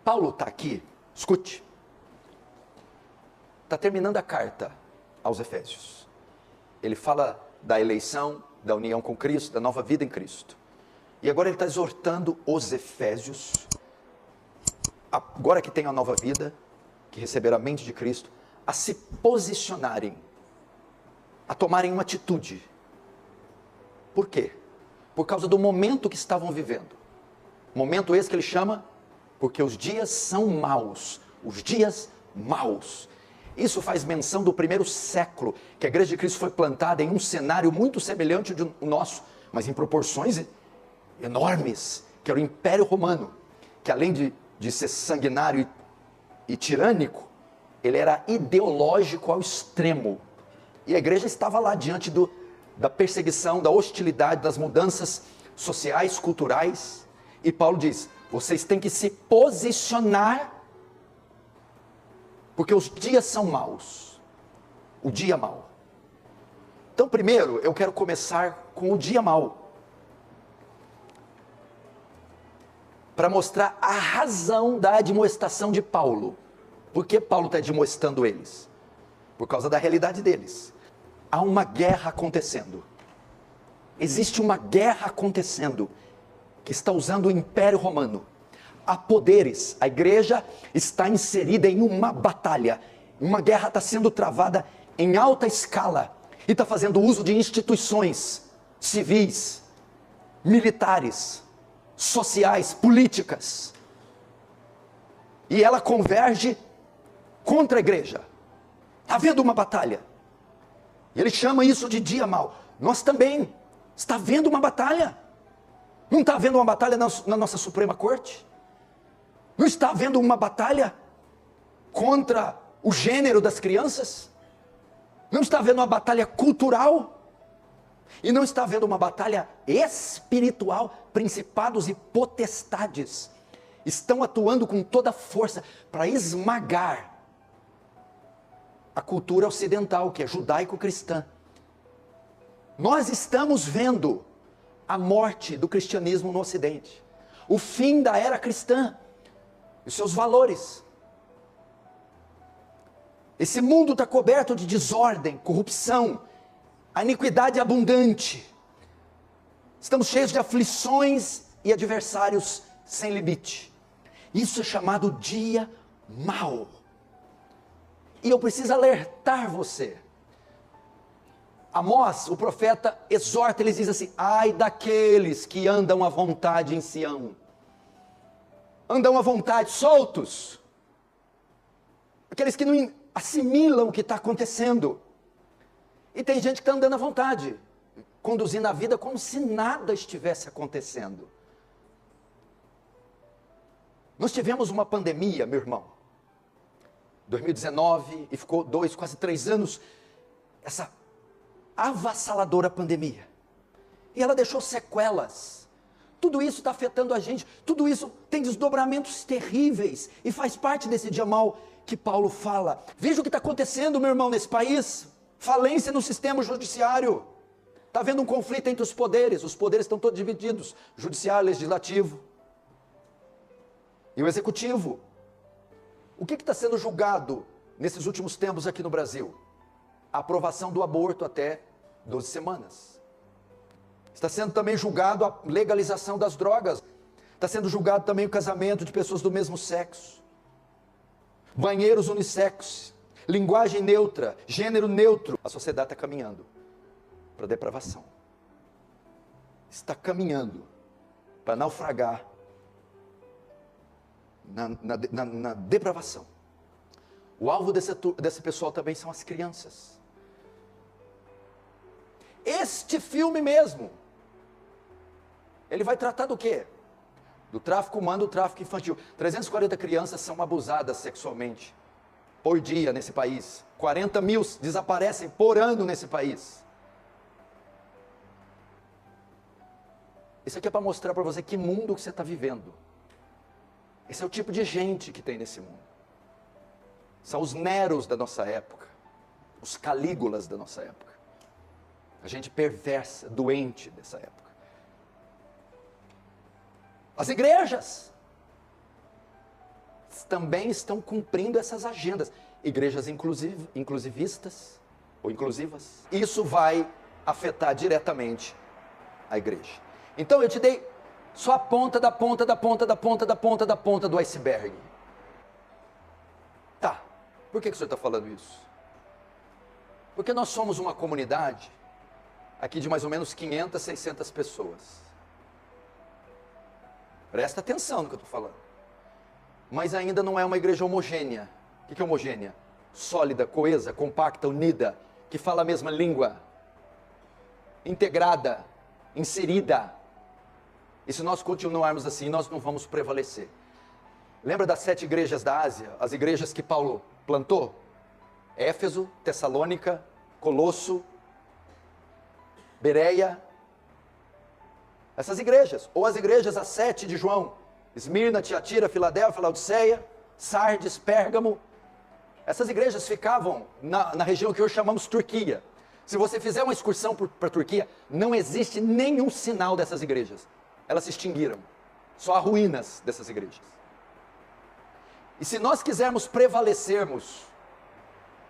Paulo está aqui, escute, está terminando a carta aos Efésios. Ele fala da eleição, da união com Cristo, da nova vida em Cristo. E agora ele está exortando os Efésios, agora que tem a nova vida, que receberam a mente de Cristo, a se posicionarem, a tomarem uma atitude. Por quê? Por causa do momento que estavam vivendo. Momento esse que ele chama, porque os dias são maus. Os dias maus. Isso faz menção do primeiro século, que a Igreja de Cristo foi plantada em um cenário muito semelhante ao nosso, mas em proporções enormes, que era o Império Romano, que além de ser sanguinário e tirânico, ele era ideológico ao extremo. E a igreja estava lá diante da perseguição, da hostilidade, das mudanças sociais, culturais. E Paulo diz, vocês têm que se posicionar, porque os dias são maus. O dia mau. Então, primeiro, eu quero começar com o dia mau. Para mostrar a razão da admoestação de Paulo. Por que Paulo está admoestando eles? Por causa da realidade deles. Há uma guerra acontecendo. Existe uma guerra acontecendo que está usando o Império Romano. Há poderes, a igreja está inserida em uma batalha. Uma guerra está sendo travada em alta escala e está fazendo uso de instituições civis, militares, sociais, políticas. E ela converge contra a igreja. Está havendo uma batalha. E ele chama isso de dia mau. Nós também. Está havendo uma batalha. Não está havendo uma batalha na nossa Suprema Corte? Não está havendo uma batalha contra o gênero das crianças? Não está havendo uma batalha cultural? E não está havendo uma batalha espiritual? Principados e potestades estão atuando com toda a força para esmagar a cultura ocidental, que é judaico-cristã. Nós estamos vendo a morte do cristianismo no Ocidente. O fim da era cristã. Os seus valores. Esse mundo está coberto de desordem, corrupção, a iniquidade abundante. Estamos cheios de aflições e adversários sem limite. Isso é chamado dia mau. E eu preciso alertar você. Amós, o profeta, exorta, ele diz assim, ai daqueles que andam à vontade em Sião. Andam à vontade, soltos. Aqueles que não assimilam o que está acontecendo. E tem gente que está andando à vontade, conduzindo a vida como se nada estivesse acontecendo. Nós tivemos uma pandemia, meu irmão, 2019, e ficou 2, quase 3 anos, essa avassaladora pandemia. E ela deixou sequelas. Tudo isso está afetando a gente, tudo isso tem desdobramentos terríveis, e faz parte desse dia mau que Paulo fala. Veja o que está acontecendo, meu irmão, nesse país. Falência no sistema judiciário. Está havendo um conflito entre os poderes estão todos divididos, judiciário, legislativo e o executivo. O que está sendo julgado nesses últimos tempos aqui no Brasil? A aprovação do aborto até 12 semanas. Está sendo também julgado a legalização das drogas. Está sendo julgado também o casamento de pessoas do mesmo sexo. Banheiros unissex, linguagem neutra, gênero neutro. A sociedade está caminhando para a depravação. Está caminhando para naufragar na depravação. O alvo desse pessoal também são as crianças. Este filme mesmo, ele vai tratar do quê? Do tráfico humano, do tráfico infantil. 340 crianças são abusadas sexualmente por dia nesse país. 40 mil desaparecem por ano nesse país. Isso aqui é para mostrar para você que mundo que você está vivendo. Esse é o tipo de gente que tem nesse mundo. São os Neros da nossa época, os Calígulas da nossa época. A gente perversa, doente dessa época. As igrejas. também estão cumprindo essas agendas. Igrejas inclusivistas ou inclusivas. Isso vai afetar diretamente a igreja. Então eu te dei só a ponta da ponta da ponta da ponta da ponta da ponta do iceberg. Tá, por que o senhor está falando isso? Porque nós somos uma comunidade aqui de mais ou menos 500, 600 pessoas. Presta atenção no que eu estou falando. Mas ainda não é uma igreja homogênea. O que é homogênea? Sólida, coesa, compacta, unida, que fala a mesma língua, integrada, inserida. E se nós continuarmos assim, nós não vamos prevalecer. Lembra das 7 igrejas da Ásia? As igrejas que Paulo plantou? Éfeso, Tessalônica, Colosso, Bereia. Essas igrejas. Ou as igrejas, as 7 de João. Esmirna, Tiatira, Filadélfia, Laodiceia, Sardes, Pérgamo. Essas igrejas ficavam na região que hoje chamamos Turquia. Se você fizer uma excursão para a Turquia, não existe nenhum sinal dessas igrejas. Elas se extinguiram. Só há ruínas dessas igrejas. E se nós quisermos prevalecermos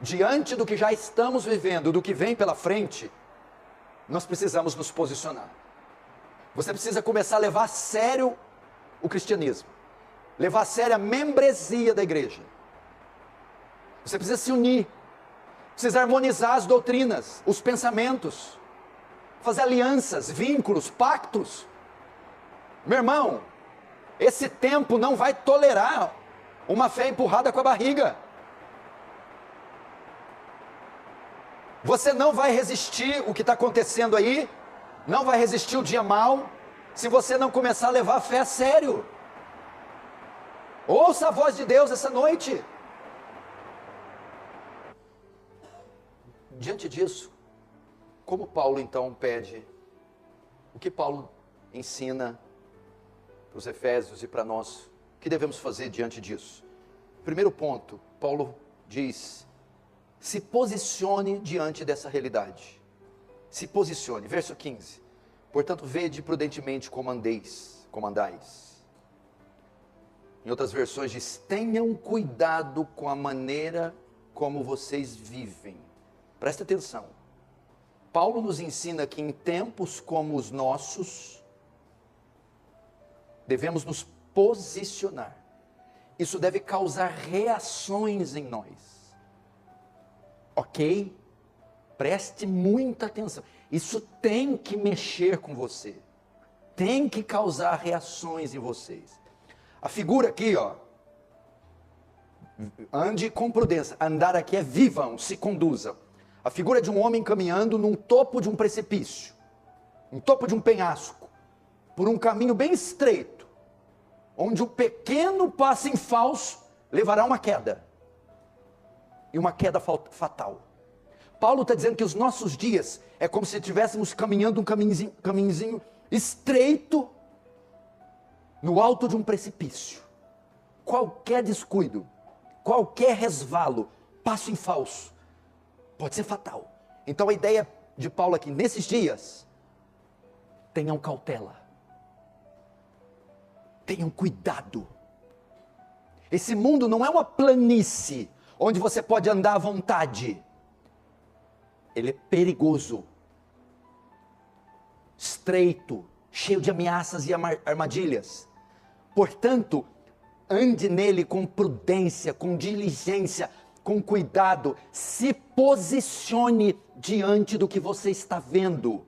diante do que já estamos vivendo, do que vem pela frente, nós precisamos nos posicionar. Você precisa começar a levar a sério o cristianismo. Levar a sério a membresia da igreja. Você precisa se unir. Precisa harmonizar as doutrinas, os pensamentos. Fazer alianças, vínculos, pactos. Meu irmão, esse tempo não vai tolerar uma fé empurrada com a barriga. Você não vai resistir o que está acontecendo aí, não vai resistir o dia mau, se você não começar a levar a fé a sério. Ouça a voz de Deus essa noite. Diante disso, como Paulo então pede, o que Paulo ensina para os Efésios e para nós, o que devemos fazer diante disso? Primeiro ponto, Paulo diz, se posicione diante dessa realidade. Se posicione, verso 15. Portanto, vede prudentemente como andais. Em outras versões diz, tenham cuidado com a maneira como vocês vivem. Presta atenção. Paulo nos ensina que em tempos como os nossos, devemos nos posicionar. Isso deve causar reações em nós. Ok? Preste muita atenção. Isso tem que mexer com você. Tem que causar reações em vocês. A figura aqui, ó. Ande com prudência. Andar aqui é vivam, se conduzam. A figura de um homem caminhando num topo de um precipício. No topo de um penhasco. Por um caminho bem estreito. Onde o pequeno passo em falso levará a uma queda. E uma queda fatal. Paulo está dizendo que os nossos dias é como se estivéssemos caminhando um caminhozinho estreito no alto de um precipício. Qualquer descuido, qualquer resvalo, passo em falso, pode ser fatal. Então a ideia de Paulo aqui, nesses dias, tenham cautela. Tenham cuidado. Esse mundo não é uma planície, onde você pode andar à vontade. Ele é perigoso, estreito, cheio de ameaças e armadilhas. Portanto, ande nele com prudência, com diligência, com cuidado. Se posicione diante do que você está vendo.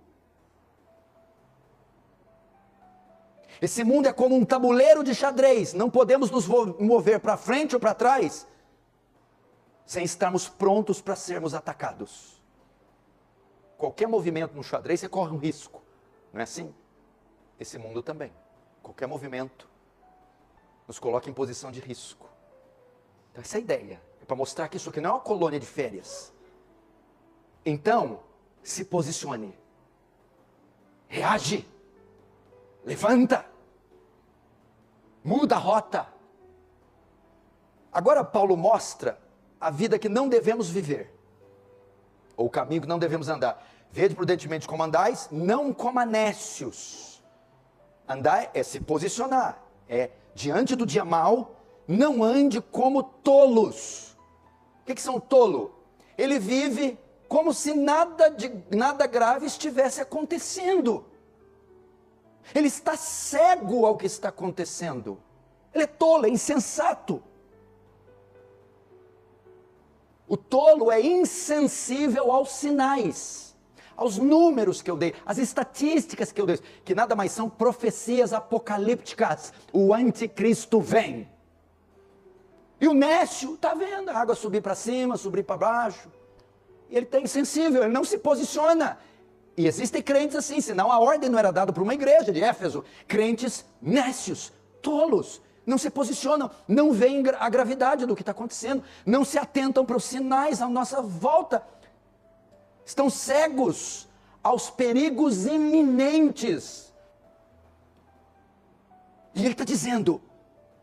Esse mundo é como um tabuleiro de xadrez. Não podemos nos mover para frente ou para trás sem estarmos prontos para sermos atacados. Qualquer movimento no xadrez, você corre um risco. Não é assim? Esse mundo também. Qualquer movimento nos coloca em posição de risco. Então essa é a ideia. É para mostrar que isso aqui não é uma colônia de férias. Então, se posicione. Reage. Levanta. Muda a rota. Agora Paulo mostra a vida que não devemos viver. Ou o caminho que não devemos andar. Vede prudentemente como andais, não como nécios. Andar é se posicionar. É diante do dia mau, não ande como tolos. O que são tolo? Ele vive como se nada grave estivesse acontecendo. Ele está cego ao que está acontecendo. Ele é tolo, é insensato. O tolo é insensível aos sinais, aos números que eu dei, às estatísticas que eu dei, que nada mais são profecias apocalípticas. O anticristo vem. E o nécio está vendo a água subir para cima, subir para baixo. E ele está insensível, ele não se posiciona. E existem crentes assim, senão a ordem não era dada para uma igreja de Éfeso. Crentes nécios, tolos, não se posicionam, não veem a gravidade do que está acontecendo, não se atentam para os sinais à nossa volta. Estão cegos aos perigos iminentes. E ele está dizendo,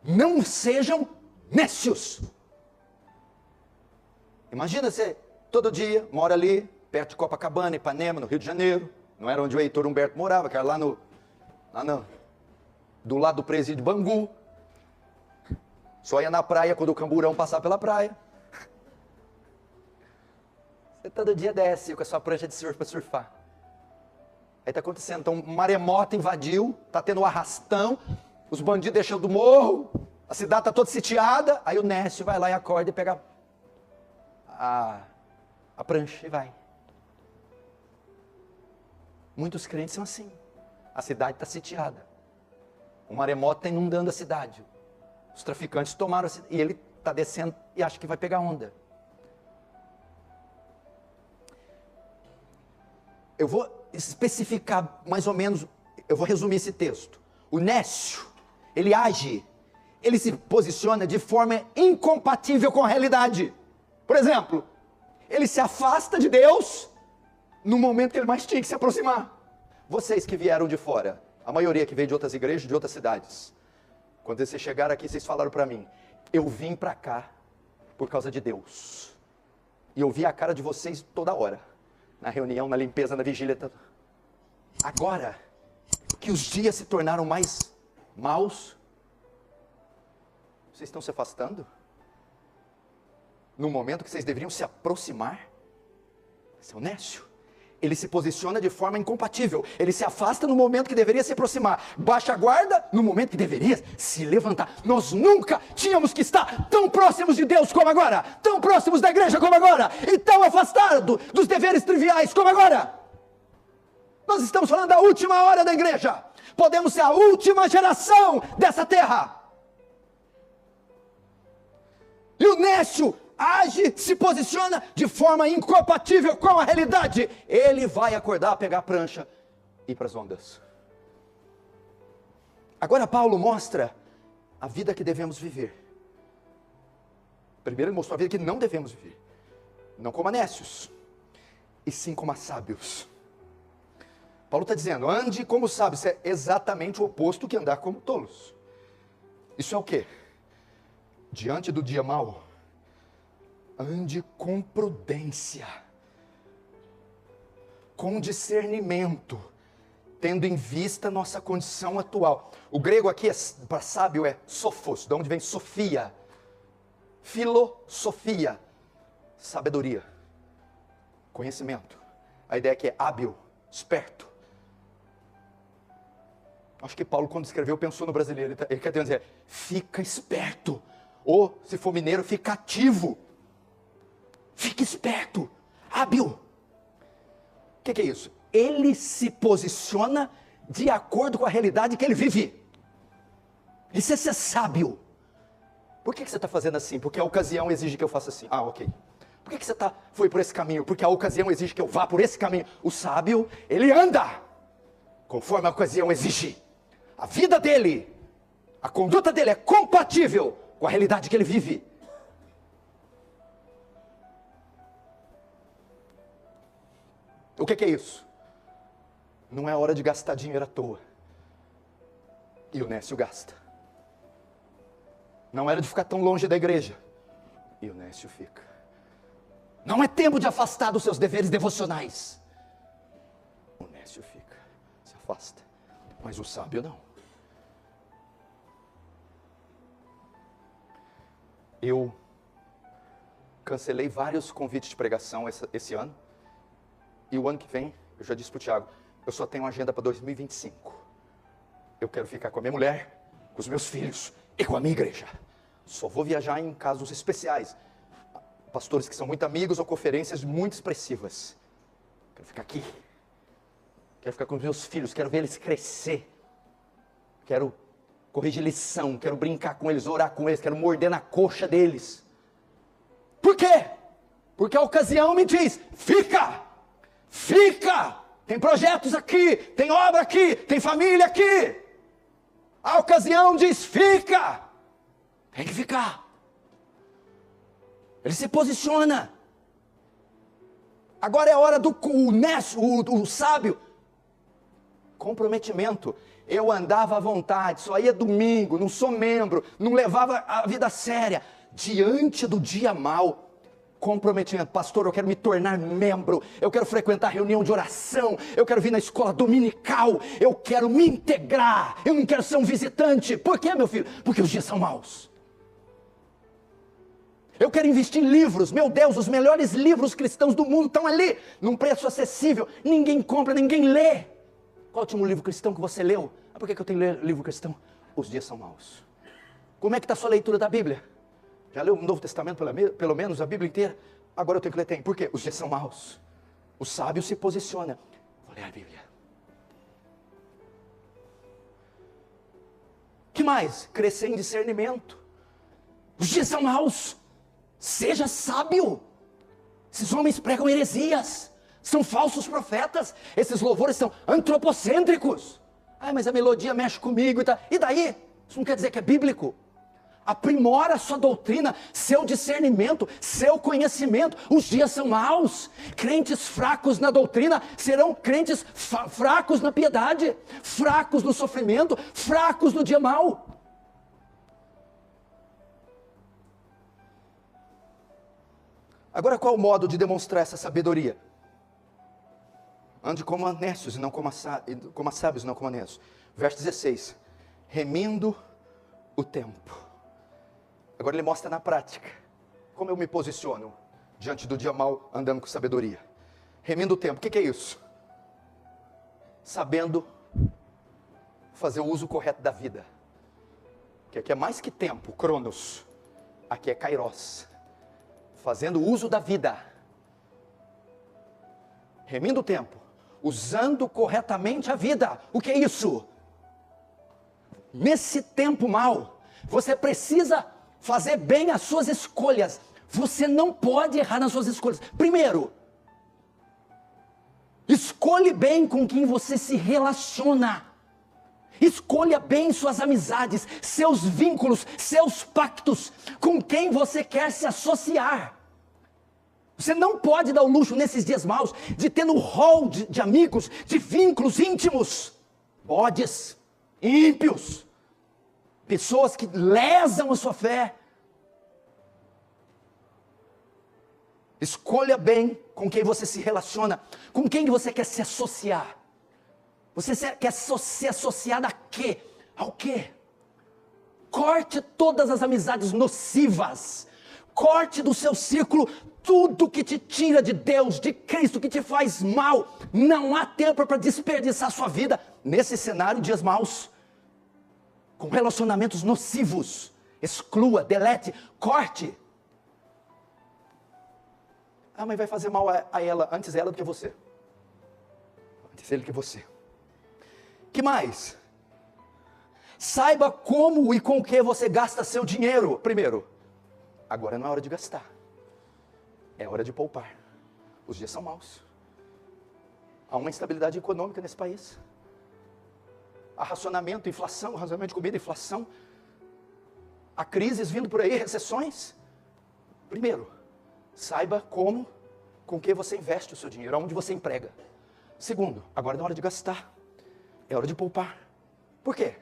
não sejam nécios. Imagina você todo dia mora ali, perto de Copacabana, Ipanema, no Rio de Janeiro. Não era onde o Heitor Humberto morava, que era lá do lado do presídio de Bangu. Só ia na praia quando o camburão passar pela praia. Você todo dia desce com a sua prancha de surf para surfar. Aí está acontecendo, então um maremoto invadiu, está tendo um arrastão, os bandidos deixam do morro, a cidade está toda sitiada, aí o nécio vai lá e acorda e pega a prancha e vai. Muitos crentes são assim. A cidade está sitiada. O maremoto está inundando a cidade. Os traficantes tomaram a cidade, e ele está descendo e acha que vai pegar onda. Eu vou especificar mais ou menos, eu vou resumir esse texto. O nécio, ele age, ele se posiciona de forma incompatível com a realidade. Por exemplo, ele se afasta de Deus no momento que ele mais tinha que se aproximar. Vocês que vieram de fora, a maioria que veio de outras igrejas, de outras cidades, quando vocês chegaram aqui, vocês falaram para mim, eu vim para cá por causa de Deus. E eu vi a cara de vocês toda hora, na reunião, na limpeza, na vigília. Agora que os dias se tornaram mais maus, vocês estão se afastando? No momento que vocês deveriam se aproximar? Seu nécio, ele se posiciona de forma incompatível. Ele se afasta no momento que deveria se aproximar. Baixa a guarda no momento que deveria se levantar. Nós nunca tínhamos que estar tão próximos de Deus como agora. Tão próximos da igreja como agora. E tão afastados dos deveres triviais como agora. Nós estamos falando da última hora da igreja. Podemos ser a última geração dessa terra. E o nécio age, se posiciona de forma incompatível com a realidade. Ele vai acordar, pegar a prancha e ir para as ondas. Agora Paulo mostra a vida que devemos viver. Primeiro ele mostrou a vida que não devemos viver. Não como a nécios, e sim como a sábios. Paulo está dizendo, ande como sábios. Isso é exatamente o oposto que andar como tolos. Isso é o quê? Diante do dia mau, ande com prudência, com discernimento, tendo em vista nossa condição atual. O grego aqui para sábio é sophos, de onde vem sofia, filosofia, sabedoria, conhecimento. A ideia aqui é hábil, esperto. Acho que Paulo, quando escreveu, pensou no brasileiro. Ele quer dizer, fica esperto. Ou, se for mineiro, fica ativo. Fique esperto, hábil. O que é isso? Ele se posiciona de acordo com a realidade que ele vive. Isso é ser sábio. Por que você está fazendo assim? Porque a ocasião exige que eu faça assim. Ah, ok. Por que você foi por esse caminho? Porque a ocasião exige que eu vá por esse caminho. O sábio, ele anda conforme a ocasião exige. A vida dele, a conduta dele é compatível com a realidade que ele vive. O que é isso? Não é hora de gastar dinheiro à toa. E o nécio gasta. Não era de ficar tão longe da igreja. E o nécio fica. Não é tempo de afastar dos seus deveres devocionais. O nécio fica, se afasta. Mas o sábio não. Eu cancelei vários convites de pregação esse ano. E o ano que vem, eu já disse para o Tiago, eu só tenho uma agenda para 2025. Eu quero ficar com a minha mulher, com os meus filhos e com a minha igreja. Só vou viajar em casos especiais. Pastores que são muito amigos ou conferências muito expressivas. Quero ficar aqui. Quero ficar com os meus filhos, quero ver eles crescer. Quero corrigir lição, quero brincar com eles, orar com eles, quero morder na coxa deles. Por quê? Porque a ocasião me diz, fica! Fica! Tem projetos aqui, tem obra aqui, tem família aqui. A ocasião diz, fica! Tem que ficar. Ele se posiciona. Agora é a hora do o sábio. Comprometimento. Eu andava à vontade, só ia domingo, não sou membro, não levava a vida séria. Diante do dia mau, comprometimento. Pastor, eu quero me tornar membro, eu quero frequentar reunião de oração, eu quero vir na escola dominical, eu quero me integrar, eu não quero ser um visitante. Por quê, meu filho? Porque os dias são maus. Eu quero investir em livros, meu Deus, os melhores livros cristãos do mundo estão ali, num preço acessível, ninguém compra, ninguém lê. Qual o último livro cristão que você leu? Por que eu tenho que ler livro cristão? Os dias são maus. Como é que está a sua leitura da Bíblia? Já leu o Novo Testamento, pelo menos a Bíblia inteira? Agora eu tenho que ler, Por quê? Os dias são maus. O sábio se posiciona. Vou ler a Bíblia. Que mais? Crescer em discernimento. Os dias são maus. Seja sábio. Esses homens pregam heresias. São falsos profetas. Esses louvores são antropocêntricos. Mas a melodia mexe comigo e tá. E daí? Isso não quer dizer que é bíblico. Aprimora a sua doutrina, seu discernimento, seu conhecimento. Os dias são maus. Crentes fracos na doutrina serão crentes fracos na piedade, fracos no sofrimento, fracos no dia mau. Agora, qual o modo de demonstrar essa sabedoria? Ande como nécios e não como sábios, não como nécios. Verso 16. Remindo o tempo. Agora ele mostra na prática como eu me posiciono diante do dia mau, andando com sabedoria. Remindo o tempo. O que é isso? Sabendo fazer o uso correto da vida. Que aqui é mais que tempo, cronos. Aqui é kairos. Fazendo uso da vida. Remindo o tempo. Usando corretamente a vida. O que é isso? Nesse tempo mau, você precisa fazer bem as suas escolhas. Você não pode errar nas suas escolhas. Primeiro, escolhe bem com quem você se relaciona. Escolha bem suas amizades, seus vínculos, seus pactos, com quem você quer se associar. Você não pode dar o luxo nesses dias maus de ter no hall de amigos, de vínculos íntimos, bodes, ímpios, pessoas que lesam a sua fé. Escolha bem com quem você se relaciona, com quem você quer se associar. Você quer se associar a quê? Ao quê? Corte todas as amizades nocivas. Corte do seu círculo tudo que te tira de Deus, de Cristo, que te faz mal. Não há tempo para desperdiçar sua vida nesse cenário de dias maus. Com relacionamentos nocivos. Exclua, delete, corte. Mas vai fazer mal a ela, antes ela do que você. Antes ele que você. Que mais? Saiba como e com o que você gasta seu dinheiro. Primeiro, agora não é hora de gastar. É hora de poupar. Os dias são maus. Há uma instabilidade econômica nesse país. Há racionamento, inflação, racionamento de comida, inflação. Há crises vindo por aí, recessões. Primeiro, saiba como, com que você investe o seu dinheiro, aonde você emprega. Segundo, agora não é hora de gastar. É hora de poupar. Por quê?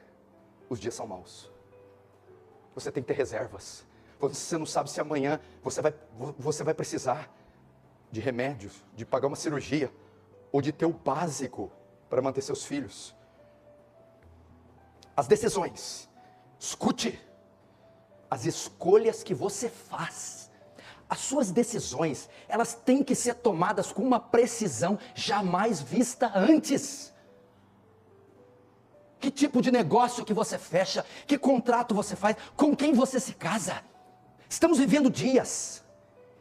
Os dias são maus. Você tem que ter reservas. Você não sabe se amanhã você vai precisar de remédios, de pagar uma cirurgia, ou de ter o básico para manter seus filhos. As decisões. Escute. as escolhas que você faz, as suas decisões, elas têm que ser tomadas com uma precisão jamais vista antes. Que tipo de negócio que você fecha, que contrato você faz, com quem você se casa. Estamos vivendo dias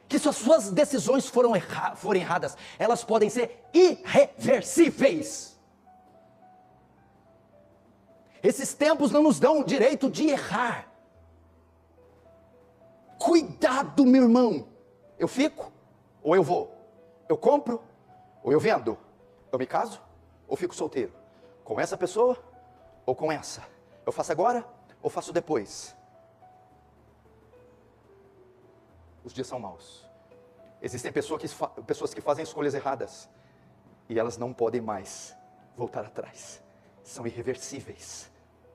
que se as suas decisões forem erradas, elas podem ser irreversíveis. Esses tempos não nos dão o direito de errar. Cuidado, meu irmão. Eu fico ou eu vou? Eu compro ou eu vendo? Eu me caso ou fico solteiro? Com essa pessoa ou com essa? Eu faço agora ou faço depois? Os dias são maus. Existem pessoas que fazem escolhas erradas e elas não podem mais voltar atrás. São irreversíveis.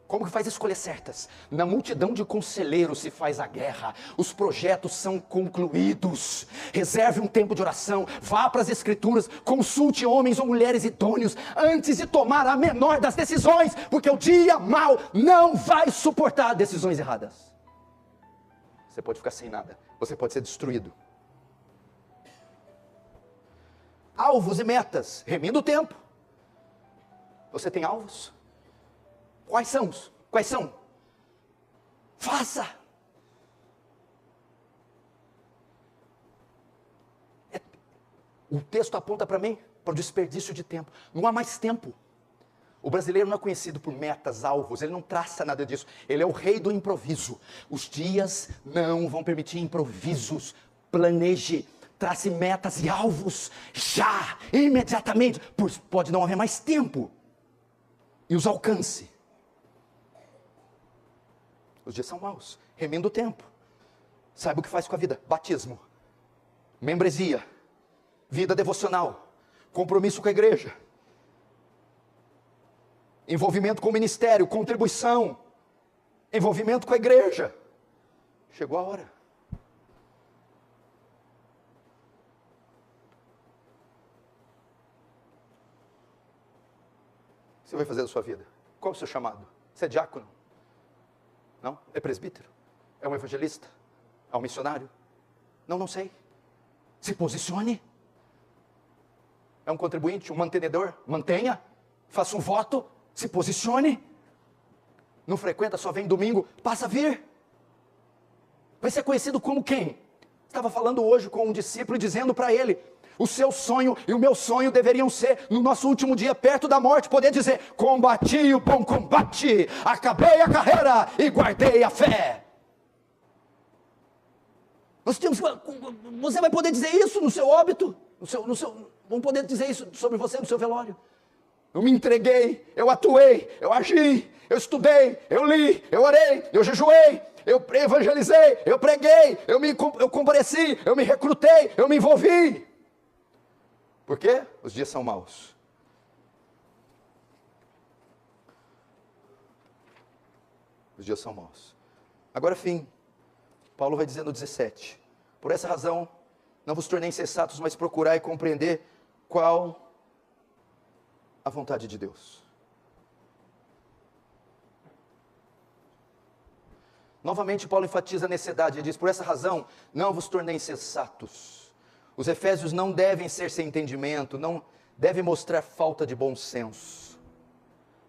Como que faz escolhas certas? Na multidão de conselheiros se faz a guerra. Os projetos são concluídos. Reserve um tempo de oração. Vá para as escrituras. Consulte homens ou mulheres idôneos antes de tomar a menor das decisões. Porque o dia mau não vai suportar decisões erradas. Você pode ficar sem nada. Você pode ser destruído. Alvos e metas. Remida o tempo. Você tem alvos? Quais são? Quais são? Faça. O texto aponta para mim, para o desperdício de tempo. Não há mais tempo. O brasileiro não é conhecido por metas, alvos, ele não traça nada disso. Ele é o rei do improviso. Os dias não vão permitir improvisos. Planeje, trace metas e alvos já, imediatamente, pois pode não haver mais tempo. E os alcance. Os dias são maus. Remenda o tempo. Saiba o que faz com a vida. Batismo. Membresia. Vida devocional. Compromisso com a igreja. Envolvimento com o ministério. Contribuição. Envolvimento com a igreja. Chegou a hora. O que você vai fazer da sua vida? Qual é o seu chamado? Você é diácono? Não? É presbítero? É um evangelista? É um missionário? Não sei. Se posicione. É um contribuinte, um mantenedor? Mantenha. Faça um voto. Se posicione. Não frequenta, só vem domingo. Passa a vir. Vai ser conhecido como quem? Estava falando hoje com um discípulo e dizendo para ele: o seu sonho e o meu sonho deveriam ser, no nosso último dia, perto da morte, poder dizer: combati o bom combate, acabei a carreira e guardei a fé. Você vai poder dizer isso no seu óbito, vão poder dizer isso sobre você no seu velório. Eu me entreguei, eu atuei, eu agi, eu estudei, eu li, eu orei, eu jejuei, eu evangelizei, eu preguei, eu compareci, eu me recrutei, eu me envolvi. Por quê? Os dias são maus. Os dias são maus. Agora, fim. Paulo vai dizer no 17. Por essa razão, não vos tornei insensatos, mas procurai e compreender qual a vontade de Deus. Novamente, Paulo enfatiza a necessidade. Ele diz: por essa razão, não vos tornei insensatos. Os efésios não devem ser sem entendimento, não devem mostrar falta de bom senso.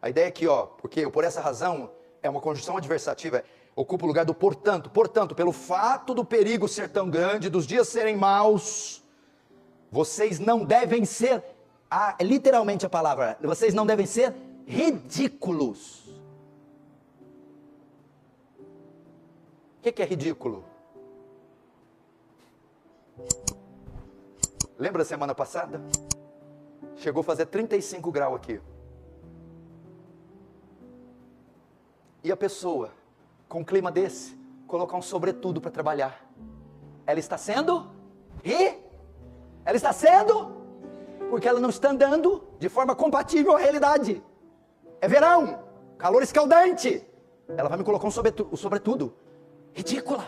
A ideia aqui, porque por essa razão, é uma conjunção adversativa, ocupa o lugar do portanto. Portanto, pelo fato do perigo ser tão grande, dos dias serem maus, vocês não devem ser, literalmente a palavra, vocês não devem ser ridículos. O que é ridículo? Lembra a semana passada? Chegou a fazer 35 graus aqui. E a pessoa, com um clima desse, colocar um sobretudo para trabalhar. Ela está sendo? Ela está sendo? Porque ela não está andando de forma compatível à realidade. É verão, calor escaldante. Ela vai me colocar um sobretudo. Ridícula.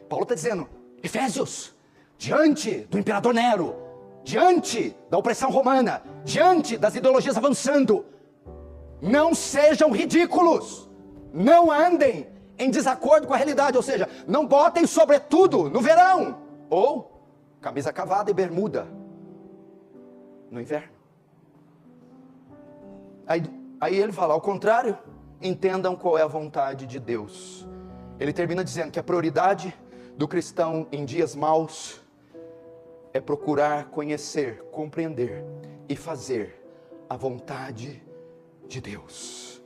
Paulo está dizendo: Efésios, diante do imperador Nero, diante da opressão romana, diante das ideologias avançando, não sejam ridículos, não andem em desacordo com a realidade, ou seja, não botem sobretudo no verão, ou camisa cavada e bermuda no inverno. Aí ele fala, ao contrário, entendam qual é a vontade de Deus. Ele termina dizendo que a prioridade do cristão em dias maus é procurar conhecer, compreender e fazer a vontade de Deus.